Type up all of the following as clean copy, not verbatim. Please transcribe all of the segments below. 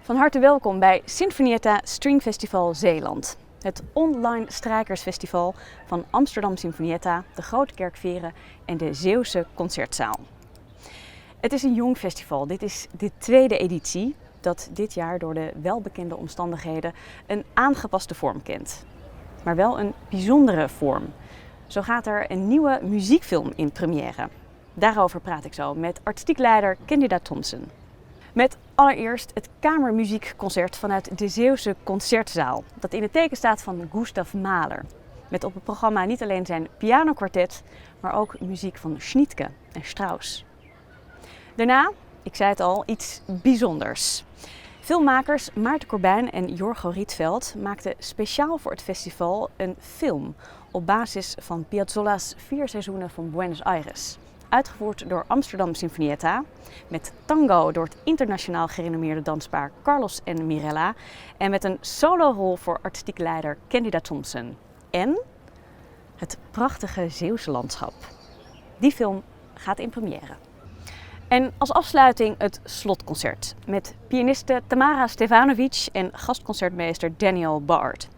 Van harte welkom bij Sinfonietta String Festival Zeeland. Het online strijkersfestival van Amsterdam Sinfonietta, de Grote Kerk, Veere en de Zeeuwse Concertzaal. Het is een jong festival. Dit is de tweede editie dat dit jaar door de welbekende omstandigheden een aangepaste vorm kent. Maar wel een bijzondere vorm. Zo gaat er een nieuwe muziekfilm in première. Daarover praat ik zo met artistiek leider Candida Thompson. Met allereerst het Kamermuziekconcert vanuit de Zeeuwse Concertzaal, dat in het teken staat van Gustav Mahler. Met op het programma niet alleen zijn pianokwartet, maar ook muziek van Schnittke en Strauss. Daarna, ik zei het al, iets bijzonders. Filmmakers Maarten Corbijn en Jorgo Rietveld maakten speciaal voor het festival een film op basis van Piazzolla's 4 seizoenen van Buenos Aires. Uitgevoerd door Amsterdam Sinfonietta, met Tango door het internationaal gerenommeerde danspaar Carlos en Mirella en met een solorol voor artistiek leider Candida Thompson. En het prachtige Zeeuwse landschap. Die film gaat in première. En als afsluiting het Slotconcert met pianiste Tamara Stefanovic en gastconcertmeester Daniel Bard.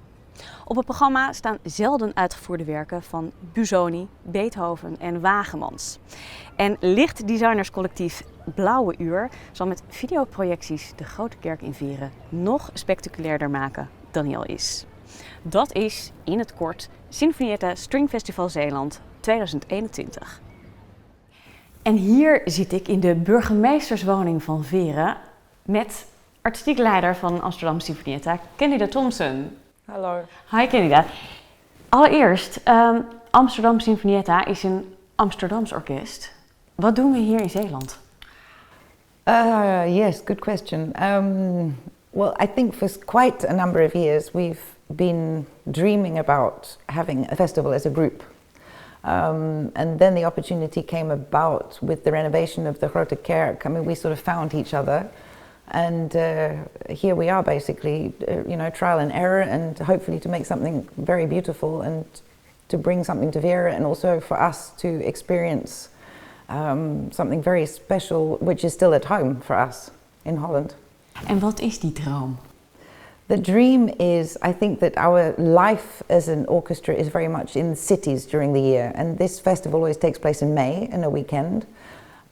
Op het programma staan zelden uitgevoerde werken van Busoni, Beethoven en Wagemans. En lichtdesignerscollectief Blauwe Uur zal met videoprojecties de Grote Kerk in Veere nog spectaculairder maken dan hij al is. Dat is in het kort Sinfonietta String Festival Zeeland 2021. En hier zit ik in de burgemeesterswoning van Veere met artistiek leider van Amsterdam Sinfonietta, Candida Thompson. Hallo. Hi Candida. Allereerst, Amsterdam Sinfonietta is een Amsterdams orkest. Wat doen we hier in Zeeland? Yes, good question. Well, I think for quite a number of years we've been dreaming about having a festival as a group. And then the opportunity came about with the renovation of the Grote Kerk. I mean, we sort of found each other. And here we are basically, trial and error, and hopefully to make something very beautiful and to bring something to Veere, and also for us to experience something very special, which is still at home for us in Holland. En wat is die droom? The dream is, I think that our life as an orchestra is very much in cities during the year, and this festival always takes place in May, in a weekend.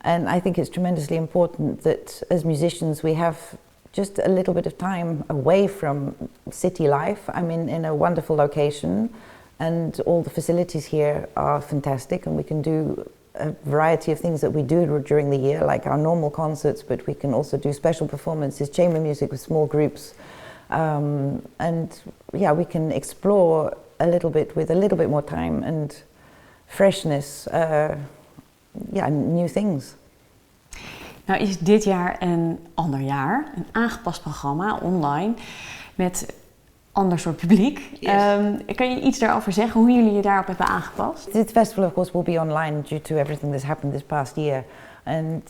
And I think it's tremendously important that as musicians we have just a little bit of time away from city life. I mean, in a wonderful location, and all the facilities here are fantastic, and we can do a variety of things that we do during the year, like our normal concerts, but we can also do special performances, chamber music with small groups. And yeah, we can explore a little bit with a little bit more time and freshness. New things. Nou is dit jaar een ander jaar, een aangepast programma online met ander soort publiek. Yes. Kan je iets daarover zeggen, hoe jullie je daarop hebben aangepast? This festival of course will be online due to everything that's happened this past year. And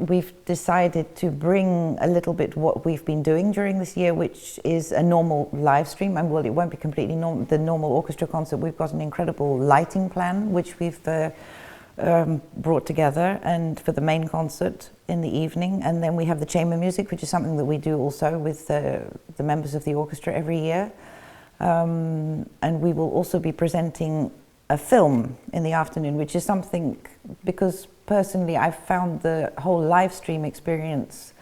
we've decided to bring a little bit what we've been doing during this year, which is a normal live stream. And well, it won't be completely the normal orchestra concert. We've got an incredible lighting plan, which we've brought together, and for the main concert in the evening. And then we have the chamber music, which is something that we do also with the members of the orchestra every year. And we will also be presenting a film in the afternoon, which is something, because personally I've found the whole live stream experience,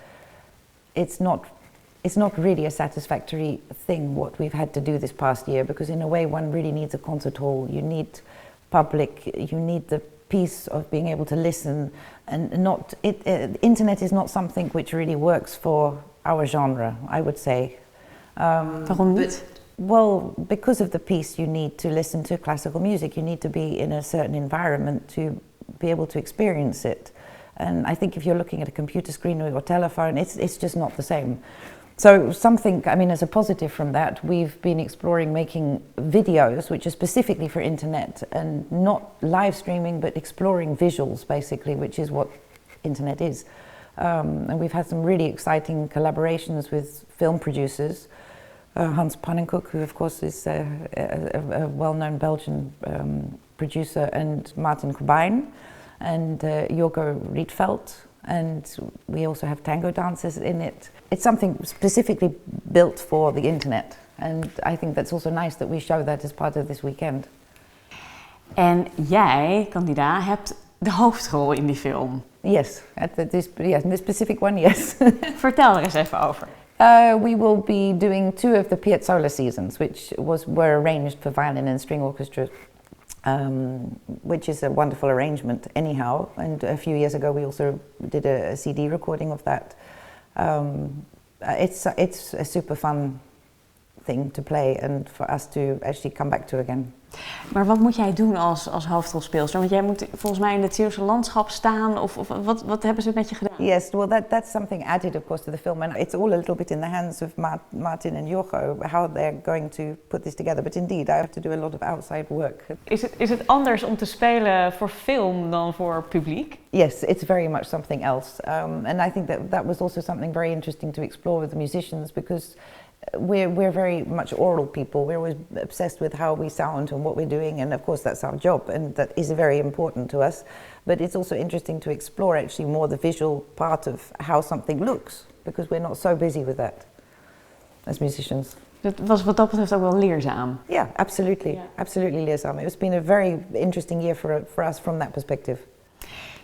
it's not really a satisfactory thing what we've had to do this past year, because in a way one really needs a concert hall, you need public, you need the piece of being able to listen, and internet is not something which really works for our genre, I would say. Waarom niet? Well, because of the piece you need to listen to classical music, you need to be in a certain environment to be able to experience it. And I think if you're looking at a computer screen or your telephone, it's just not the same. So something, I mean, as a positive from that, we've been exploring making videos which are specifically for internet, and not live streaming, but exploring visuals basically, which is what internet is. And we've had some really exciting collaborations with film producers. Hans Pannenkoek, who of course is a well-known Belgian producer, and Maarten Corbijn, and Jorgo Rietveld, and we also have tango dancers in it. It's something specifically built for the internet, and I think that's also nice that we show that as part of this weekend. En jij, Candida, hebt de hoofdrol in die film. Yes, in this specific one, yes. Vertel er eens even over. We will be doing 2 of the Piezo Seasons, which were arranged for violin and string orchestra, which is a wonderful arrangement anyhow. And a few years ago we also did a CD recording of that. It's a super fun thing to play and for us to actually come back to again. Maar wat moet jij doen als hoofdrolspeelster? Want jij moet volgens mij in het Zeeuwse landschap staan of wat hebben ze met je gedaan? Yes, well that's something added of course to the film, and it's all a little bit in the hands of Martin and Jorgo how they're going to put this together. But indeed, I have to do a lot of outside work. Is het anders om te spelen voor film dan voor publiek? Yes, it's very much something else, and I think that was also something very interesting to explore with the musicians, because we're very much oral people. We're always obsessed with how we sound and what we're doing, and of course that's our job, and that is very important to us. But it's also interesting to explore actually more the visual part of how something looks, because we're not so busy with that as musicians. Het was wat dat betreft ook wel leerzaam. Yeah, absolutely. Yeah. Absolutely leerzaam. It's been a very interesting year for us from that perspective.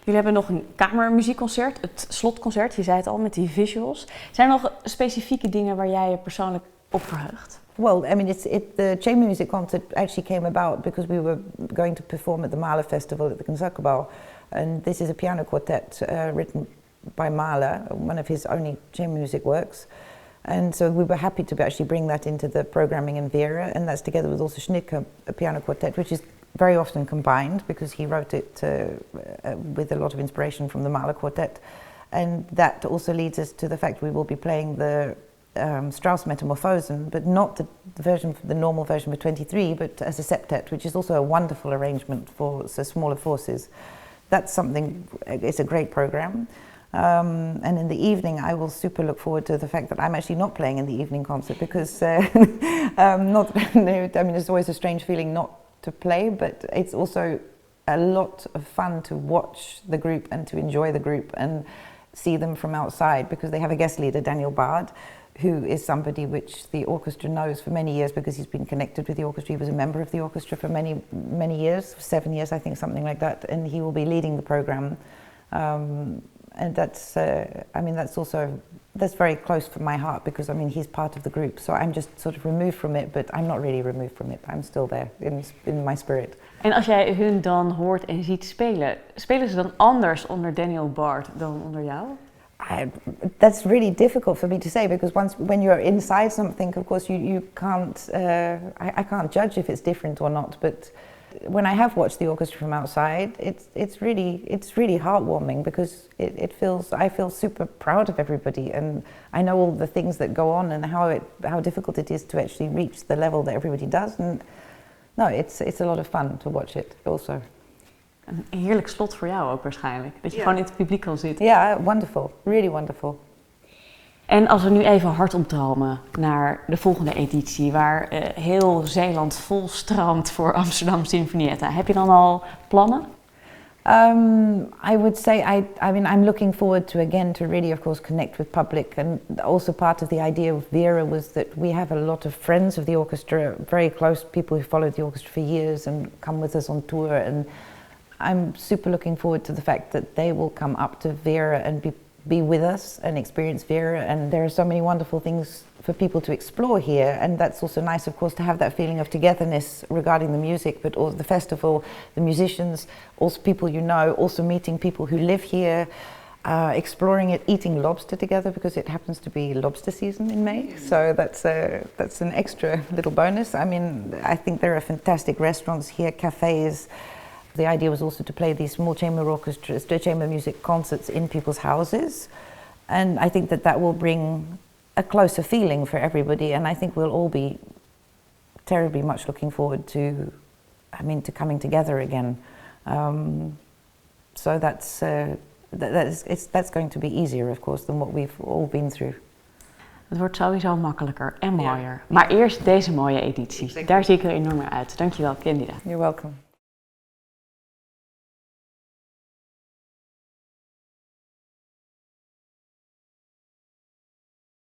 Jullie hebben nog een Kamermuziekconcert, het Slotconcert, je zei het al, met die visuals. Zijn er nog specifieke dingen waar jij je persoonlijk op verheugt? Well, I mean, the chamber music concert actually came about because we were going to perform at the Mahler Festival at the Concertzaal. And this is a piano quartet written by Mahler, one of his only chamber music works. And so we were happy to actually bring that into the programming in Veere, and that's together with also Schnick, a piano quartet, which is very often combined because he wrote it with a lot of inspiration from the Mahler quartet. And that also leads us to the fact we will be playing the Strauss Metamorphosen, but not the normal version for 23, but as a septet, which is also a wonderful arrangement for smaller forces. That's something, it's a great program. And in the evening, I will super look forward to the fact that I'm actually not playing in the evening concert because I mean, it's always a strange feeling not to play, but it's also a lot of fun to watch the group and to enjoy the group and see them from outside, because they have a guest leader, Daniel Bard, who is somebody which the orchestra knows for many years because he's been connected with the orchestra. He was a member of the orchestra for many years, 7 years I think, something like that, and he will be leading the program. And that's, I mean, that's very close for my heart, because I mean he's part of the group, so I'm just sort of removed from it, but I'm not really removed from it. I'm still there in my spirit. En als jij hun dan hoort en ziet spelen, spelen ze dan anders onder Daniel Bard dan onder jou? That's really difficult for me to say, because when you're inside something, of course you can't. I can't judge if it's different or not, but when I have watched the orchestra from outside, it's really heartwarming, because I feel super proud of everybody, and I know all the things that go on and how difficult it is to actually reach the level that everybody does. And no, it's a lot of fun to watch it also. Een heerlijk slot voor jou ook waarschijnlijk, dat je gewoon in het publiek kan zitten. Yeah, wonderful, really wonderful. En als we nu even hard opdromen naar de volgende editie, waar heel Zeeland vol stroomt voor Amsterdam Sinfonietta. Heb je dan al plannen? I would say I'm looking forward to really, of course, connect with public, and also part of the idea of Veere was that we have a lot of friends of the orchestra, very close people who followed the orchestra for years and come with us on tour, and I'm super looking forward to the fact that they will come up to Veere and be with us and experience Veere, and there are so many wonderful things for people to explore here, and that's also nice, of course, to have that feeling of togetherness regarding the music, but also the festival, the musicians, also people you know, also meeting people who live here, exploring it, eating lobster together, because it happens to be lobster season in May, so that's an extra little bonus. I mean, I think there are fantastic restaurants here, cafes. The idea was also to play these small chamber orchestras, chamber music concerts in people's houses, and I think that will bring a closer feeling for everybody, and I think we'll all be terribly much looking forward to coming together again. So that's going to be easier, of course, than what we've all been through. Het wordt sowieso makkelijker en mooier. Ja. Maar eerst deze mooie editie. Exactly. Daar zie ik er enorm naar uit. Dankjewel, Candida. You're welcome.